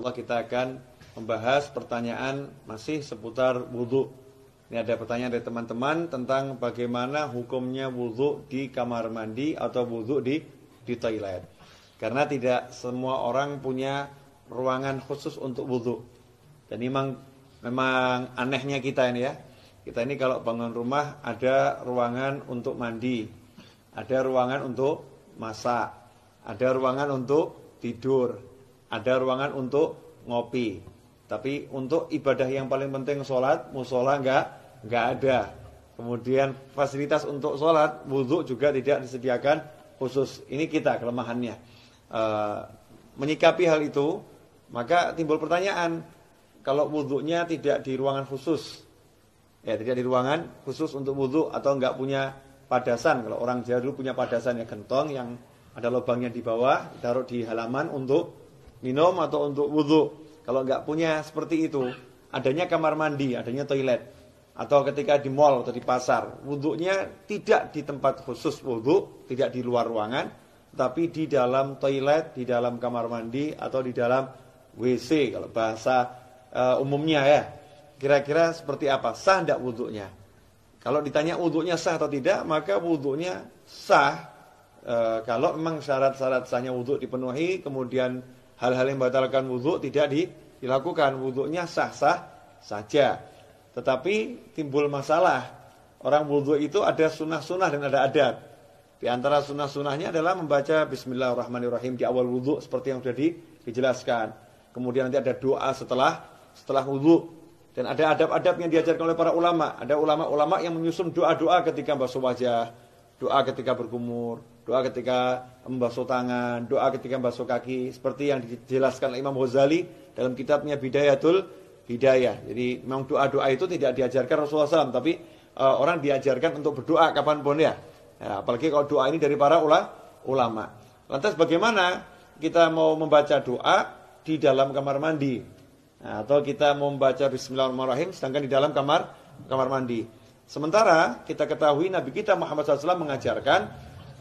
insyaallah kita akan membahas pertanyaan masih seputar wudu. Ini ada pertanyaan dari teman-teman tentang bagaimana hukumnya wudu di kamar mandi atau wudu di toilet. Karena tidak semua orang punya ruangan khusus untuk wudu. Dan memang anehnya kita ini ya. Kita ini kalau bangun rumah ada ruangan untuk mandi, ada ruangan untuk masak, ada ruangan untuk tidur, ada ruangan untuk ngopi. Tapi untuk ibadah yang paling penting sholat, musola enggak ada. Kemudian fasilitas untuk sholat, wudu juga tidak disediakan khusus. Ini kita kelemahannya. Menyikapi hal itu, maka timbul pertanyaan, kalau wudunya tidak di ruangan khusus, ya tidak di ruangan khusus untuk wudu atau enggak punya padasan. Kalau orang Jawa dulu punya padasan ya, gentong yang ada lubangnya di bawah, taruh di halaman untuk minum atau untuk wudu. Kalau enggak punya seperti itu, adanya kamar mandi, adanya toilet, atau ketika di mall atau di pasar, wudunya tidak di tempat khusus wudu, tidak di luar ruangan, tapi di dalam toilet, di dalam kamar mandi atau di dalam WC kalau bahasa umumnya ya. Kira-kira seperti apa? Sah tidak wudunya? Kalau ditanya wudunya sah atau tidak, maka wudunya sah kalau memang syarat-syarat sahnya wudu dipenuhi, kemudian hal-hal yang membatalkan wudu tidak dilakukan, wudunya sah-sah saja. Tetapi timbul masalah. Orang wudu itu ada sunnah-sunnah dan ada adab. Di antara sunnah-sunnahnya adalah membaca Bismillahirrahmanirrahim di awal wudu seperti yang sudah dijelaskan. Kemudian nanti ada doa setelah wudu. Dan ada adab-adab yang diajarkan oleh para ulama. Ada ulama-ulama yang menyusun doa-doa ketika basuh wajah, doa ketika berkumur, doa ketika membasuh tangan, doa ketika membasuh kaki, seperti yang dijelaskan oleh Imam Ghazali dalam kitabnya Bidayatul Hidayah. Jadi memang doa-doa itu tidak diajarkan Rasulullah SAW, tapi orang diajarkan untuk berdoa kapanpun ya. Apalagi kalau doa ini dari para ulama. Lantas bagaimana kita mau membaca doa di dalam kamar mandi? Atau kita membaca Bismillahirrahmanirrahim sedangkan di dalam kamar mandi. Sementara kita ketahui Nabi kita Muhammad SAW mengajarkan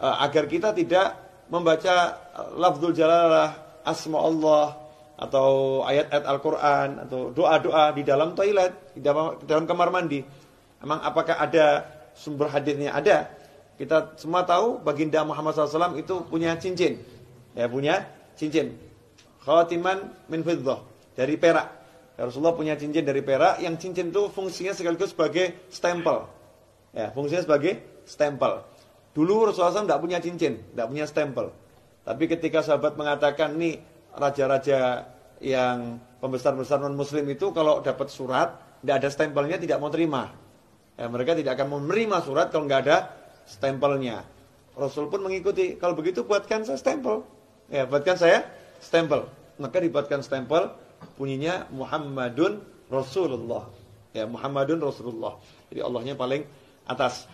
agar kita tidak membaca lafzul jalalah, asma Allah atau ayat-ayat Al-Quran atau doa-doa di dalam toilet, di dalam kamar mandi. Emang apakah ada sumber hadisnya? Ada. Kita semua tahu baginda Muhammad SAW itu punya cincin. Ya, punya cincin. Khatiman min fiddah. Dari perak. Ya, Rasulullah punya cincin dari perak, yang cincin itu fungsinya sekaligus sebagai stempel. Ya, fungsinya sebagai stempel. Dulu Rasulullah SAW tidak punya cincin, tidak punya stempel. Tapi ketika sahabat mengatakan, nih raja-raja yang pembesar-besar non-muslim itu kalau dapat surat, tidak ada stempelnya tidak mau terima. Ya, mereka tidak akan menerima surat kalau nggak ada stempelnya. Rasul pun mengikuti, kalau begitu buatkan saya stempel. Ya, buatkan saya stempel. Maka dibuatkan stempel, bunyinya Muhammadun Rasulullah. Ya, Muhammadun Rasulullah. Jadi Allahnya paling atas,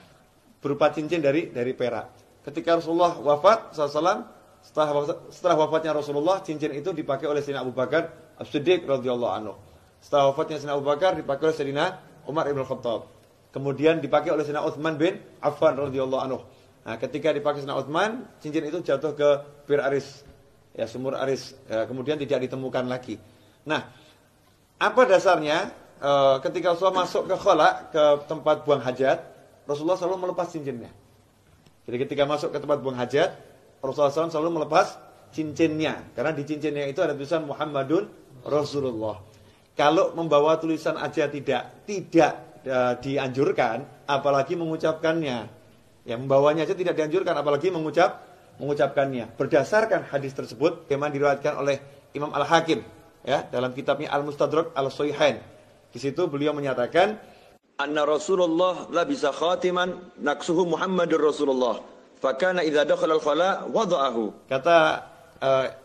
berupa cincin dari perak. Ketika Rasulullah wafat SAW, setelah wafatnya Rasulullah, cincin itu dipakai oleh Sayyidina Abu Bakar As-Siddiq radhiyallahu anhu. Setelah wafatnya Sayyidina Abu Bakar dipakai oleh Sayyidina Umar ibn Khattab. Kemudian dipakai oleh Sayyidina Utsman bin Affan radhiyallahu anhu. Nah, ketika dipakai Sayyidina Utsman, cincin itu jatuh ke Bir Aris. Ya, sumur Aris. Ya, kemudian tidak ditemukan lagi. Nah, apa dasarnya? Ketika Rasulullah masuk ke khala, ke tempat buang hajat, Rasulullah selalu melepas cincinnya. Jadi ketika masuk ke tempat buang hajat, Rasulullah SAW selalu melepas cincinnya. Karena di cincinnya itu ada tulisan Muhammadun Rasulullah. Kalau membawa tulisan aja tidak dianjurkan, apalagi mengucapkannya. Ya, membawanya aja tidak dianjurkan, apalagi mengucapkannya. Berdasarkan hadis tersebut, bagaimana diriwayatkan oleh Imam Al-Hakim, ya, dalam kitabnya Al-Mustadrak Al-Sahihain. Di situ beliau menyatakan, anna Rasulullah labisa khatiman naqsuhu Muhammadur Rasulullah. Fakana idza dakhala al-khala wada'ahu. Kata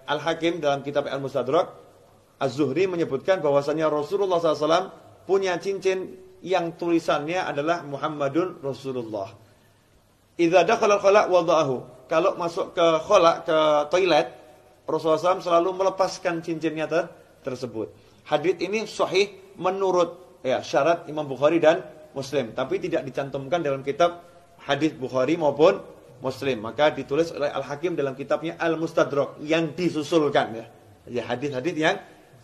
Al-Hakim dalam kitab Al-Mustadrak, Az-Zuhri menyebutkan bahwasanya Rasulullah SAW punya cincin yang tulisannya adalah Muhammadun Rasulullah. Idza dakhala al-khala wada'ahu. Kalau masuk ke khala, ke toilet, Rasulullah SAW selalu melepaskan cincinnya tersebut. Hadits ini sahih menurut syarat Imam Bukhari dan Muslim, tapi tidak dicantumkan dalam kitab hadis Bukhari maupun Muslim. Maka ditulis oleh Al-Hakim dalam kitabnya Al-Mustadrak yang disusulkan, ya hadis-hadis yang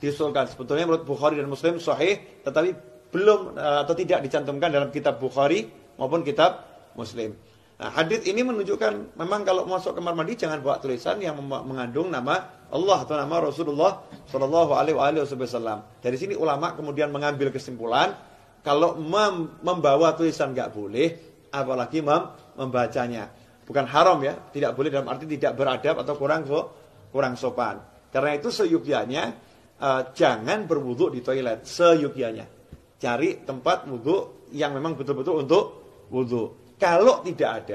diusulkan. Sebetulnya menurut Bukhari dan Muslim sahih, tetapi belum atau tidak dicantumkan dalam kitab Bukhari maupun kitab Muslim. Nah, hadis ini menunjukkan memang kalau masuk kamar mandi jangan bawa tulisan yang mengandung nama Allah atau nama Rasulullah Shallallahu Alaihi Wasallam. Dari sini ulama kemudian mengambil kesimpulan kalau membawa tulisan nggak boleh, apalagi membacanya. Bukan haram ya, tidak boleh dalam arti tidak beradab atau kurang sopan. Karena itu seyukianya jangan berwudu di toilet, seyukianya. Cari tempat wudu yang memang betul-betul untuk wudu. Kalau tidak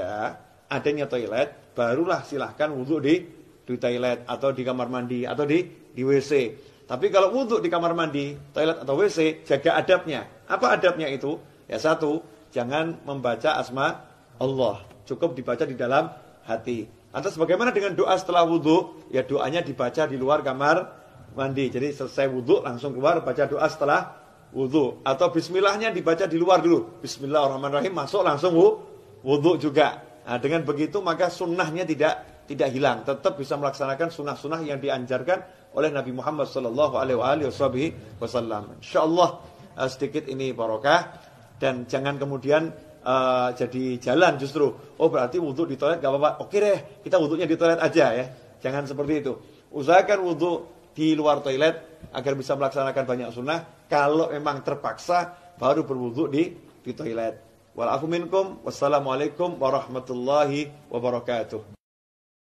adanya toilet, barulah silahkan wudu di toilet atau di kamar mandi atau di WC. Tapi kalau wudu di kamar mandi, toilet atau WC, jaga adabnya. Apa adabnya itu? Ya satu, jangan membaca asma Allah. Cukup dibaca di dalam hati. Lantas bagaimana dengan doa setelah wudu? Ya doanya dibaca di luar kamar mandi. Jadi selesai wudu langsung keluar baca doa setelah wudu. Atau bismillahnya dibaca di luar dulu. Bismillahirrahmanirrahim, masuk langsung wudu juga. Nah, dengan begitu maka sunnahnya tidak hilang. Tetap bisa melaksanakan sunnah-sunnah yang dianjarkan oleh Nabi Muhammad sallallahu alaihi wasallam. Insyaallah sedikit ini barokah dan jangan kemudian jadi jalan justru. Oh berarti wudu di toilet gak apa-apa. Oke deh, kita wudunya di toilet aja ya. Jangan seperti itu. Usahakan wudu di luar toilet agar bisa melaksanakan banyak sunnah. Kalau memang terpaksa baru berwudu di toilet. Wal afu minkum. Wassalamualaikum warahmatullahi wabarakatuh.